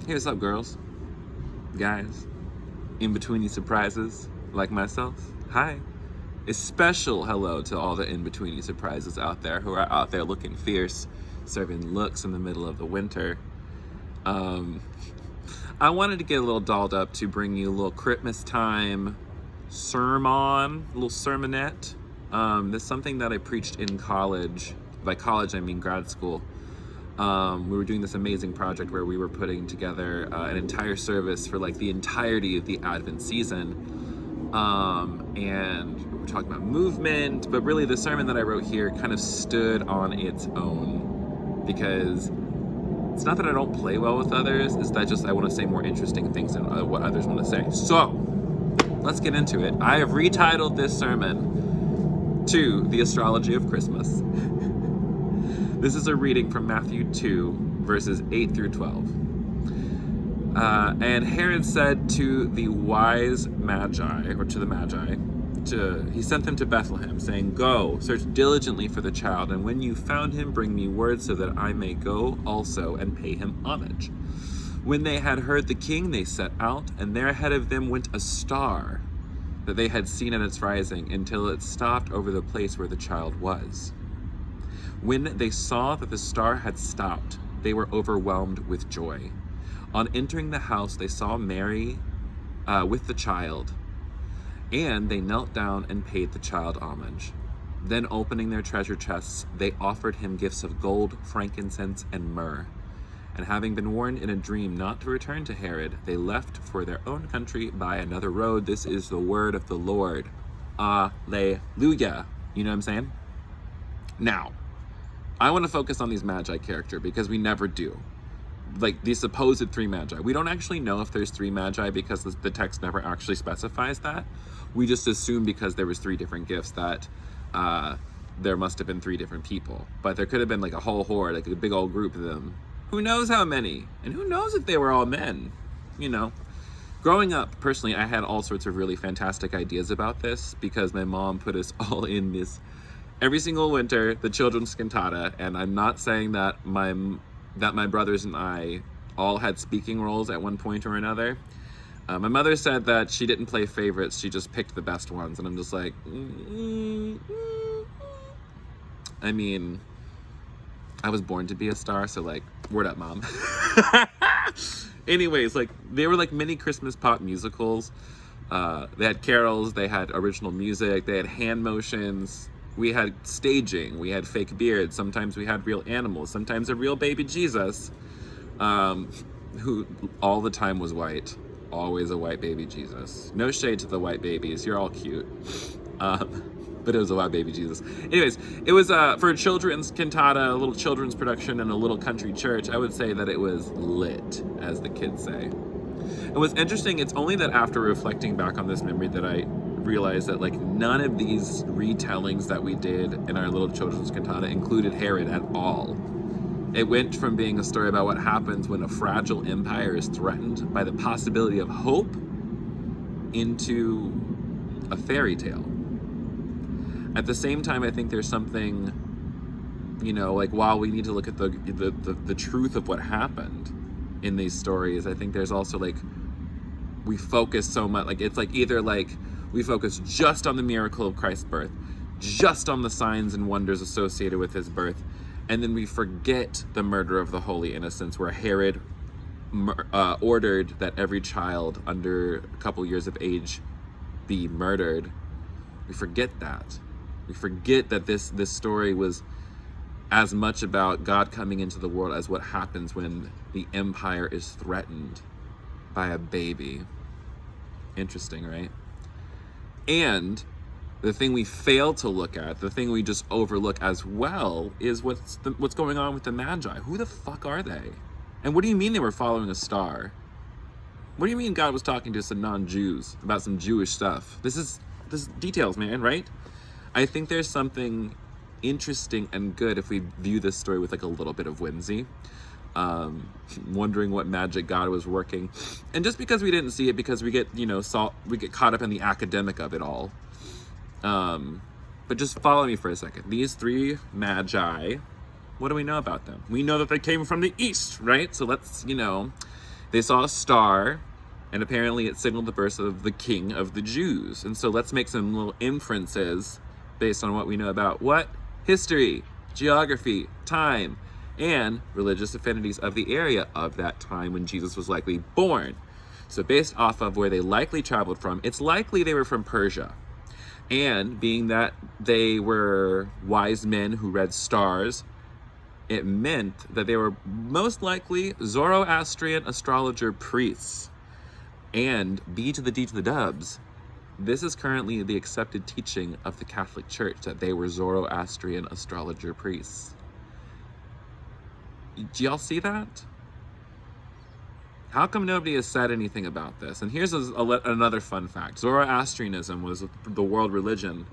Hey, what's up, girls, guys, in-betweeny surprises like myself? Hi. A special hello to all the in-betweeny surprises out there who are out there looking fierce, serving looks in the middle of the winter. I wanted to get a little dolled up to bring you a little Christmas time sermon, a little sermonette. That's something that I preached in college. By college, I mean grad school. We were doing this amazing project where we were putting together an entire service for like the entirety of the Advent season. And we were talking about movement, but really the sermon that I wrote here kind of stood on its own, because it's not that I don't play well with others, it's that just I want to say more interesting things than what others want to say. So, let's get into it. I have retitled this sermon to The Astrology of Christmas. This is a reading from Matthew 2, verses 8 through 12. And Herod said to the wise Magi, or to the Magi, he sent them to Bethlehem, saying, "Go, search diligently for the child, and when you found him, bring me word so that I may go also and pay him homage." When they had heard the king, they set out, and there ahead of them went a star that they had seen at its rising, until it stopped over the place where the child was. When they saw that the star had stopped, they were overwhelmed with joy. On entering the house, they saw Mary with the child, and they knelt down and paid the child homage. Then, opening their treasure chests, they offered him gifts of gold, frankincense, and myrrh. And having been warned in a dream not to return to Herod, they left for their own country by another road. This is the word of the Lord. Alleluia. You know what I'm saying? Now, I want to focus on these Magi character because we never do. Like these supposed three Magi. We don't actually know if there's three Magi because the text never actually specifies that. We just assume because there was three different gifts that there must have been three different people. But there could have been like a whole horde, like a big old group of them. Who knows how many? And who knows if they were all men? You know. Growing up, personally, I had all sorts of really fantastic ideas about this because my mom put us all in this every single winter, the children's cantata, and I'm not saying that my brothers and I all had speaking roles at one point or another. My mother said that she didn't play favorites, she just picked the best ones, and I'm just like, I mean, I was born to be a star, so like, word up, Mom. Anyways, like, they were like mini Christmas pop musicals. They had carols, they had original music, they had hand motions. We had staging, we had fake beards, sometimes we had real animals, sometimes a real baby Jesus, who all the time was white. Always a white baby Jesus. No shade to the white babies, you're all cute. But it was a white baby Jesus. Anyways, it was for a children's cantata, a little children's production in a little country church. I would say that it was lit, as the kids say. And what's interesting, it's only that after reflecting back on this memory that I realized that like none of these retellings that we did in our little children's cantata included Herod at all. It went from being a story about what happens when a fragile empire is threatened by the possibility of hope into a fairy tale. At the same time, I think there's something, you know, like while we need to look at the truth of what happened in these stories, I think there's also like we focus so much, like it's like either like we focus just on the miracle of Christ's birth, just on the signs and wonders associated with his birth, and then we forget the murder of the holy innocents, where Herod ordered that every child under a couple years of age be murdered. We forget that. We forget that this story was as much about God coming into the world as what happens when the empire is threatened by a baby. Interesting, right? And the thing we fail to look at, the thing we just overlook as well, is what's going on with the Magi. Who the fuck are they? And what do you mean they were following a star? What do you mean God was talking to some non-Jews about some Jewish stuff? This is details, man, right? I think there's something interesting and good if we view this story with like a little bit of whimsy. Wondering what magic God was working, and just because we didn't see it, because we get caught up in the academic of it all. But just follow me for a second. These three Magi, what do we know about them? We know that they came from the east, right? So let's They saw a star, and apparently it signaled the birth of the King of the Jews. And so let's make some little inferences based on what we know about what? History, geography, time, and religious affinities of the area of that time when Jesus was likely born. So based off of where they likely traveled from, it's likely they were from Persia. And being that they were wise men who read stars, it meant that they were most likely Zoroastrian astrologer priests. And B to the D to the dubs, this is currently the accepted teaching of the Catholic Church, that they were Zoroastrian astrologer priests. Do y'all see that? How come nobody has said anything about this? And here's another fun fact. Zoroastrianism was the world religion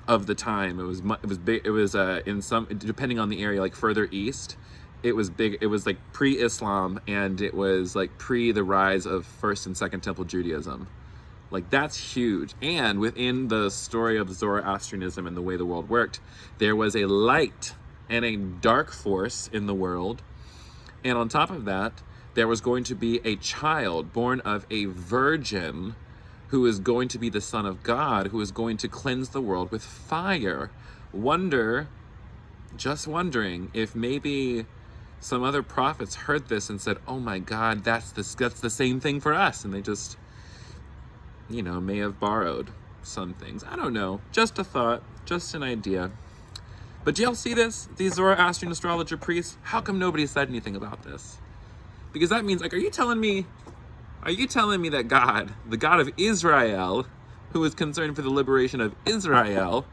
of the time. It was big. It was in some, depending on the area, like further east, it was big. It was like pre-Islam, and it was like pre the rise of First and Second Temple Judaism. Like, that's huge. And within the story of Zoroastrianism and the way the world worked, there was a light and a dark force in the world. And on top of that, there was going to be a child born of a virgin who is going to be the Son of God, who is going to cleanse the world with fire. Just wondering if maybe some other prophets heard this and said, oh my God, that's the same thing for us. And they just, may have borrowed some things. I don't know. Just a thought, just an idea. But do y'all see this? These Zoroastrian astrologer priests, how come nobody said anything about this? Because that means, like, are you telling me that God, the God of Israel, who is concerned for the liberation of Israel,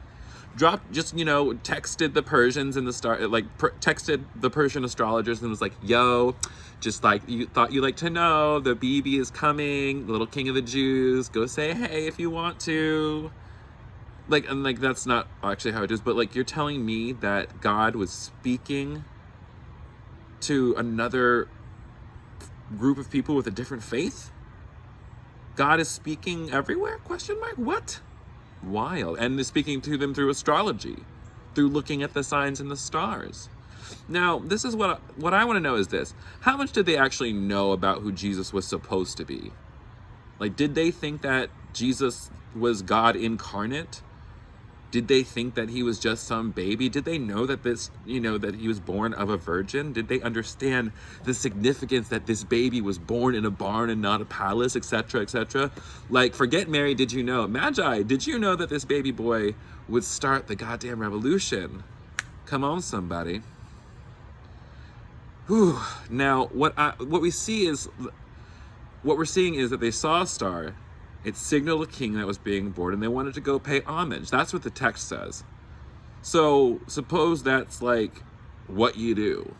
texted the Persians and texted the Persian astrologers and was like, yo, just like you thought you like to know, the baby is coming, the little King of the Jews, go say hey if you want to. That's not actually how it is, but like, you're telling me that God was speaking to another group of people with a different faith? God is speaking everywhere? ? What? Wild. And is speaking to them through astrology, through looking at the signs in the stars. Now, this is what I want to know is this. How much did they actually know about who Jesus was supposed to be? Like, did they think that Jesus was God incarnate? Did they think that he was just some baby? Did they know that that he was born of a virgin? Did they understand the significance that this baby was born in a barn and not a palace, etc., etc.? Like, forget Mary, did you know? Magi, did you know that this baby boy would start the goddamn revolution? Come on, somebody. Whew. Now, what we're seeing is that they saw a star. It signaled a king that was being born, and they wanted to go pay homage. That's what the text says. So suppose that's like what you do.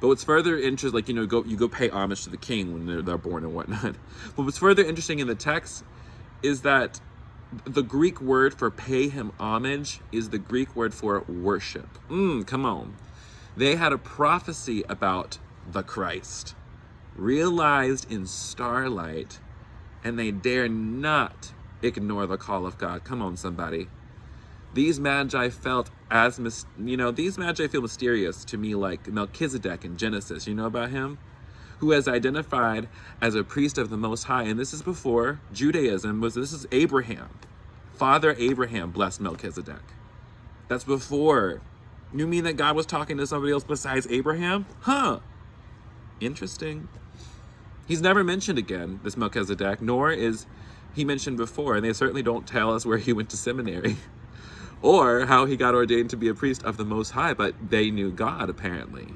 But what's further interesting, you go pay homage to the king when they're born and whatnot. But what's further interesting in the text is that the Greek word for pay him homage is the Greek word for worship. Come on. They had a prophecy about the Christ, realized in starlight, and they dare not ignore the call of God. Come on, somebody. These Magi felt these Magi feel mysterious to me, like Melchizedek in Genesis. You know about him? Who has identified as a priest of the Most High. And this is before Judaism this is Abraham. Father Abraham blessed Melchizedek. That's before. You mean that God was talking to somebody else besides Abraham? Huh. Interesting. He's never mentioned again, this Melchizedek, nor is he mentioned before, and they certainly don't tell us where he went to seminary or how he got ordained to be a priest of the Most High, but they knew God, apparently.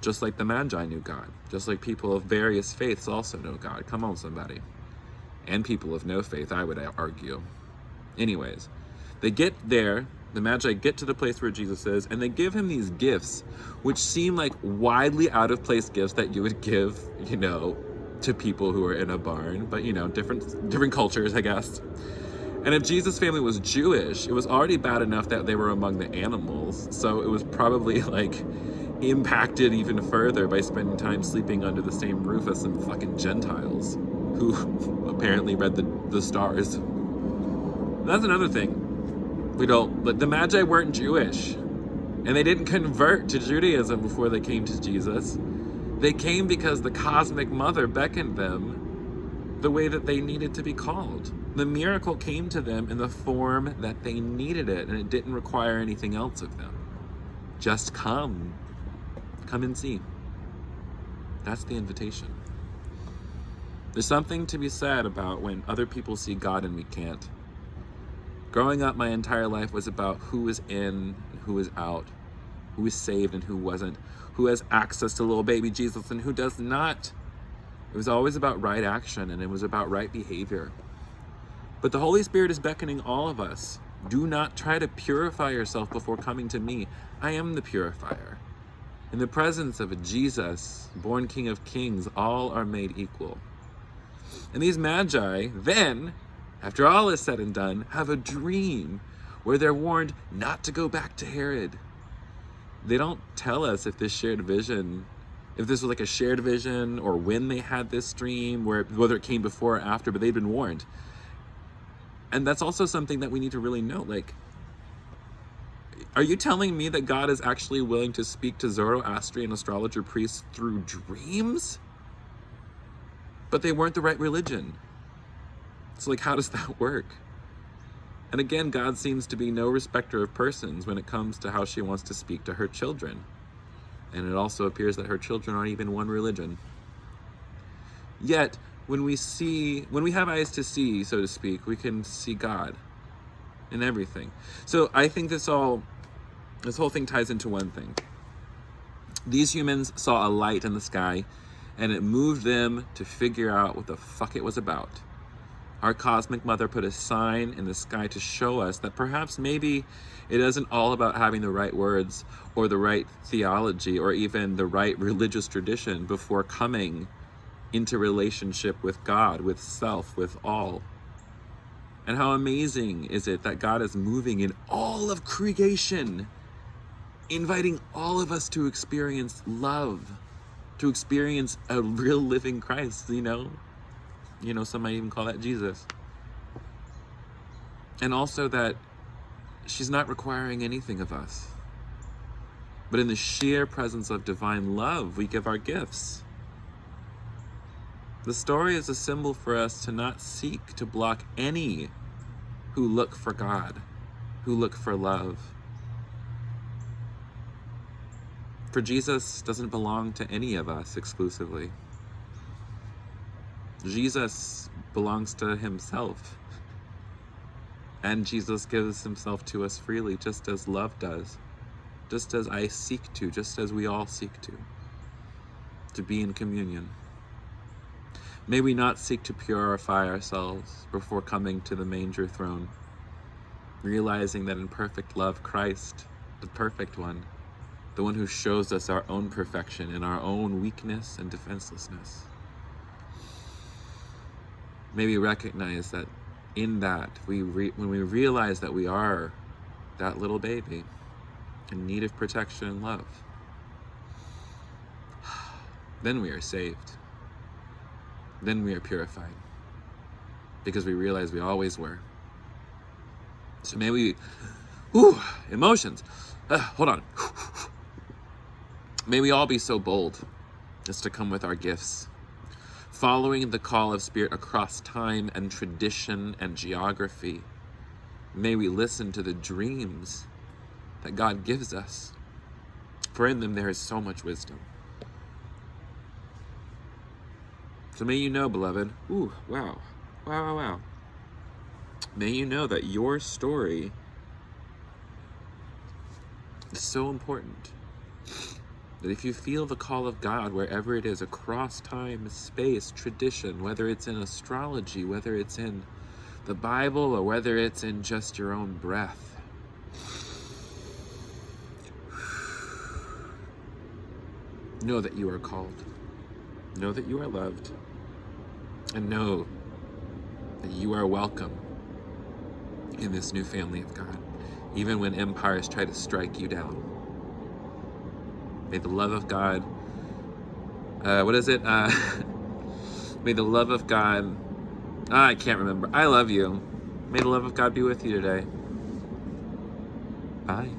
Just like the Magi knew God, just like people of various faiths also know God. Come on, somebody. And people of no faith, I would argue. Anyways, they get there, the Magi get to the place where Jesus is, and they give him these gifts, which seem like widely out of place gifts that you would give, to people who are in a barn, but different cultures, I guess. And if Jesus' family was Jewish, it was already bad enough that they were among the animals, so it was probably impacted even further by spending time sleeping under the same roof as some fucking Gentiles who apparently read the stars. That's another thing. The Magi weren't Jewish, and they didn't convert to Judaism before they came to Jesus. They came because the cosmic mother beckoned them the way that they needed to be called. The miracle came to them in the form that they needed it, and it didn't require anything else of them. Just come. Come and see. That's the invitation. There's something to be said about when other people see God and we can't. Growing up, my entire life was about who is in and who is out, who is saved and who wasn't, who has access to little baby Jesus and who does not. It was always about right action, and it was about right behavior. But the Holy Spirit is beckoning all of us. Do not try to purify yourself before coming to me. I am the purifier. In the presence of a Jesus, born King of Kings, all are made equal. And these Magi then, after all is said and done, have a dream where they're warned not to go back to Herod. They don't tell us if this was like a shared vision or when they had this dream, whether it came before or after, but they've been warned. And that's also something that we need to really know. Like, are you telling me that God is actually willing to speak to Zoroastrian astrologer priests through dreams? But they weren't the right religion. So like, how does that work? And again, God seems to be no respecter of persons when it comes to how she wants to speak to her children. And it also appears that her children aren't even one religion. Yet, when we have eyes to see, so to speak, we can see God in everything. So I think this whole thing ties into one thing. These humans saw a light in the sky, and it moved them to figure out what the fuck it was about. Our cosmic mother put a sign in the sky to show us that perhaps maybe it isn't all about having the right words or the right theology or even the right religious tradition before coming into relationship with God, with self, with all. And how amazing is it that God is moving in all of creation, inviting all of us to experience love, to experience a real living Christ, some might even call that Jesus. And also that she's not requiring anything of us. But in the sheer presence of divine love, we give our gifts. The story is a symbol for us to not seek to block any who look for God, who look for love. For Jesus doesn't belong to any of us exclusively. Jesus belongs to himself. And Jesus gives himself to us freely, just as love does, just as I seek to, just as we all seek to be in communion. May we not seek to purify ourselves before coming to the manger throne, realizing that in perfect love, Christ, the perfect one, the one who shows us our own perfection in our own weakness and defenselessness. May we recognize that in that, when we realize that we are that little baby in need of protection and love, then we are saved. Then we are purified, because we realize we always were. So may we, emotions, hold on. May we all be so bold as to come with our gifts, following the call of Spirit across time and tradition and geography. May we listen to the dreams that God gives us, for in them there is so much wisdom. So may you know, beloved, wow. May you know that your story is so important. That if you feel the call of God, wherever it is, across time, space, tradition, whether it's in astrology, whether it's in the Bible, or whether it's in just your own breath, know that you are called. Know that you are loved. And know that you are welcome in this new family of God, even when empires try to strike you down. May the love of God, may the love of God, I can't remember. I love you. May the love of God be with you today. Bye.